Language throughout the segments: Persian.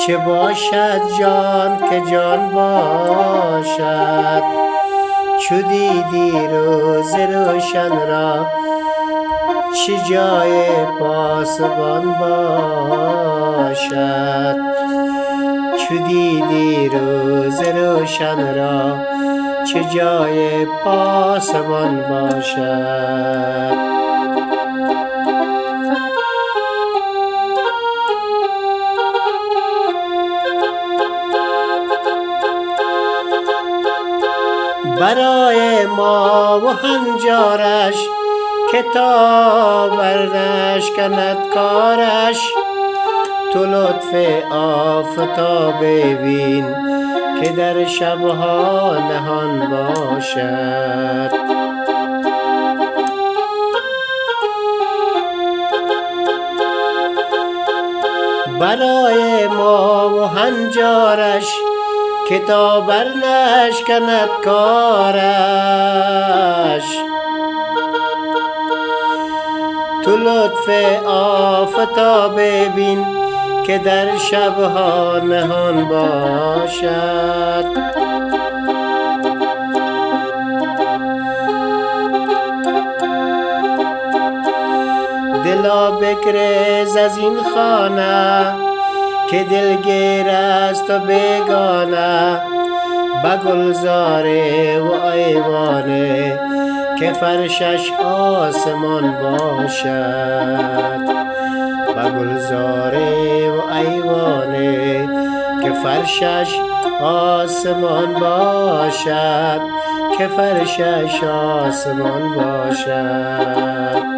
چه باشد جان که جان باشد، چو دیدی روز روشن را چه جای پاسبان باشد. چو دیدی روز روشن را چه جای پاسبان باشد. برای ما و هنجارش که تا برنشکند کارش، تو لطف آفتاب بین که در شبها نهان باشد. برای ما و هنجارش که تا برنشکند کارش، تو لطف آفتاب بین که در شبها نهان باشد. دلا بگریز از این خانه که دلگیر است و بیگانه، به گلزاره و ایوانه که فرشش آسمان باشد. به گلزاره و ایوانه که فرشش آسمان باشد، که فرشش آسمان باشد.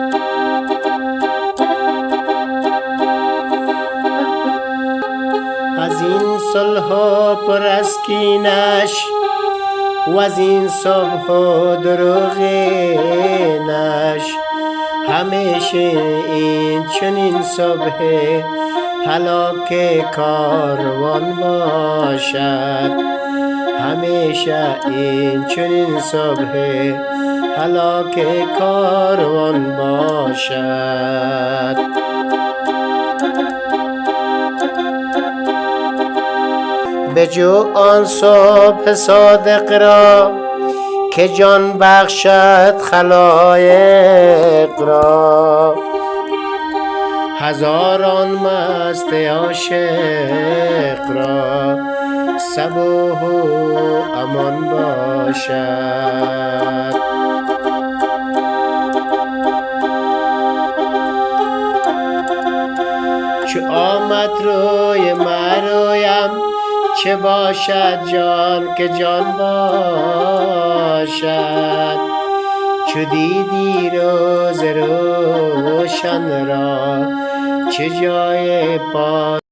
از این صلح و پرسکینش و از این صبح و دروغینش، همیشه این چنین صبح هلاک کاروان باشد. همیشه این چنین صبح هلاک کاروان باشد. بجو آن صبح صادق را که جان بخشد خلایق را، هزاران مست عاشق را صبوح و امان باشد. چو آمد روی مرویم چه باشد جان که جان باشد، چو دیدی روز روشن را چه جای